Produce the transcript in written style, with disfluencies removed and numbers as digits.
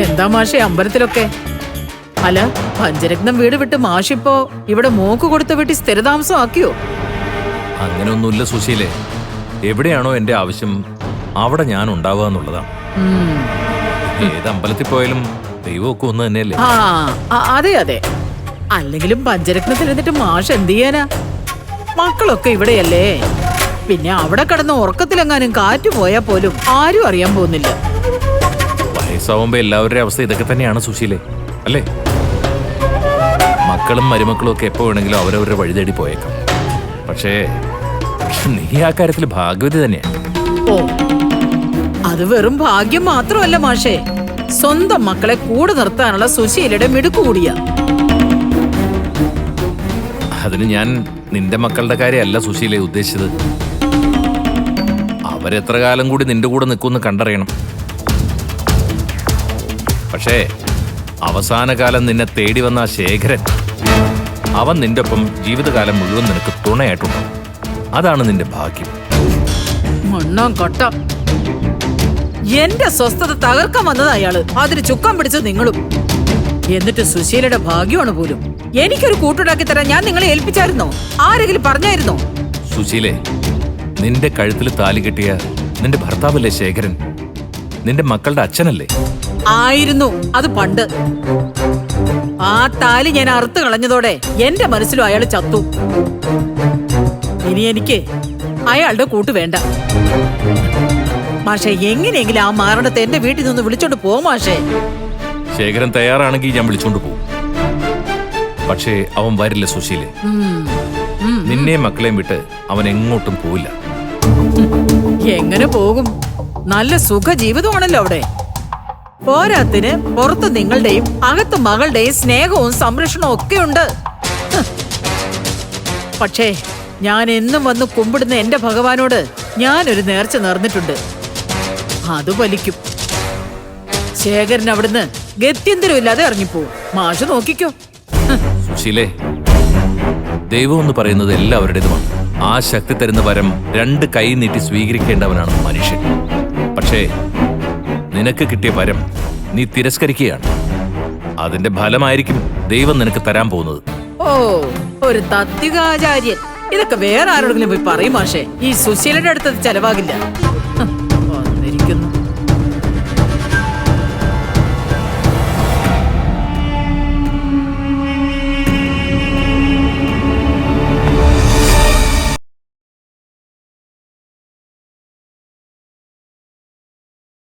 എന്താ മാഷെ അമ്പലത്തിലൊക്കെ? അല്ല, പഞ്ചരത്നം വീട് വിട്ട് മാഷിപ്പോ ഇവിടെ മോക്ക് കൊടുത്ത വീട്ടിൽ സ്ഥിരതാമസം ആക്കിയോ? അങ്ങനെയൊന്നുമില്ല സുശീലേ. എവിടെയാണോ എന്റെ ആവശ്യം അവിടെ ഞാൻ ഉണ്ടാവുക എന്നുള്ളതാണ്. ഏത് അമ്പലത്തിൽ പോയാലും ദൈവമൊക്കെ ഒന്ന് തന്നെയല്ലേ? അതെ അതെ. അല്ലെങ്കിലും പഞ്ചരത്നത്തിൽ എന്നിട്ട് മാഷ് എന്ത് ചെയ്യാനാ? മക്കളൊക്കെ ഇവിടെയല്ലേ. പിന്നെ അവിടെ കിടന്ന ഉറക്കത്തിലെങ്ങാനും കാറ്റ് പോയാൽ പോലും ആരും അറിയാൻ പോകുന്നില്ല. വയസ്സാവുമ്പോ എല്ലാവരുടെ അവസ്ഥ ഇതൊക്കെ തന്നെയാണ് സുശീലേ, അല്ലേ? മക്കളും മരുമക്കളും ഒക്കെ എപ്പോ വേണമെങ്കിലും അവരവരുടെ വഴി തേടി പോയേക്കാം. പക്ഷേ നീ ആ കാര്യത്തിൽ ഭാഗ്യവതി തന്നെയാണ്. ഓ, അത് വെറും ഭാഗ്യം മാത്രമല്ല മാഷേ, സ്വന്തം മക്കളെ കൂടെ നിർത്താനുള്ള സുശീലയുടെ മിടുക്ക് കൂടിയ. അതിന് ഞാൻ നിന്റെ മക്കളുടെ കാര്യമല്ല സുശീലയെ ഉദ്ദേശിച്ചത്. അവരെത്ര കാലം കൂടി നിന്റെ കൂടെ നിൽക്കുമെന്ന് കണ്ടറിയണം. പക്ഷേ അവസാന കാലം നിന്നെ തേടി വന്ന ആ ശേഖരൻ, അവൻ നിന്റെ ഒപ്പം ജീവിതകാലം മുഴുവൻ നിനക്ക് തുണയായിട്ടുണ്ട്. അതാണ് നിന്റെ ഭാഗ്യം. മണ്ണാം കൊട്ട, എന്റെ സ്വസ്ഥത തകർക്കാൻ വന്നത് അയാള്, അതിന് ചുക്കം പിടിച്ചത് നിങ്ങളും. എന്നിട്ട് സുശീലയുടെ ഭാഗ്യമാണ് പോലും. എനിക്കൊരു കൂട്ടുണ്ടാക്കി തരാൻ ഞാൻ നിങ്ങളെ ഏൽപ്പിച്ചായിരുന്നോ? ആരെങ്കിലും പറഞ്ഞായിരുന്നോ? സുശീലേ, നിന്റെ കഴുത്തിൽ താലി കെട്ടിയ നിന്റെ ഭർത്താവല്ലേ ശേഖരൻ? നിന്റെ മക്കളുടെ അച്ഛനല്ലേ? ആയിരുന്നു, അത് പണ്ട്. ആ താലി ഞാൻ അറുത്ത് കളഞ്ഞതോടെ എന്റെ മനസ്സിലും അയാള് ചത്തു. ഇനി എനിക്ക് അയാളുടെ കൂട്ട് വേണ്ട മാഷെ. എങ്ങനെയെങ്കിലും ആ മാരണത്തെ എന്റെ വീട്ടിൽ നിന്ന് വിളിച്ചോണ്ട് പോ മാഷേ. ശേഖരൻ തയ്യാറാണെങ്കിൽ ഞാൻ വിളിച്ചോണ്ട് പോകും. പക്ഷേ അവൻ വരില്ല സുശീലേ. നിന്നെയും മക്കളെയും വിട്ട് അവൻ എങ്ങോട്ടും പോവില്ല. എങ്ങനെ പോകും? നല്ല സുഖ ജീവിതമാണല്ലോ അവിടെ. പോരാത്തിന് പുറത്ത് നിങ്ങളുടെയും അകത്ത് മകളുടെയും സ്നേഹവും സംരക്ഷണവും ഒക്കെ ഉണ്ട്. പക്ഷേ ഞാൻ എന്നും വന്ന് കുമ്പിടുന്ന എന്റെ ഭഗവാനോട് ഞാനൊരു നേർച്ച നേർന്നിട്ടുണ്ട്. അത് വലിക്കും. ശേഖരൻ അവിടുന്ന് ഗത്യന്തരമില്ലാതെ ഇറങ്ങിപ്പോവും. മാഷ് നോക്കിക്കോ. സുശീലേ, ദൈവം എന്ന് പറയുന്നത് എല്ലാവരുടേതുമാണ്. ആ ശക്തി തരുന്ന വരം രണ്ട് കൈ നീട്ടി സ്വീകരിക്കേണ്ടവനാണ് മനുഷ്യൻ. പക്ഷേ നിനക്ക് കിട്ടിയ വരം നീ തിരസ്കരിക്കുകയാണ്. അതിന്റെ ഫലമായിരിക്കും ദൈവം നിനക്ക് തരാൻ പോകുന്നത്. ഓ, ഒരു തത്വികാചാര്യൻ. ഇതൊക്കെ വേറെ ആരോടെങ്കിലും പോയി പറയും മാഷേ. ഈ സുശീലയുടെ അടുത്തത് ചെലവാകില്ല.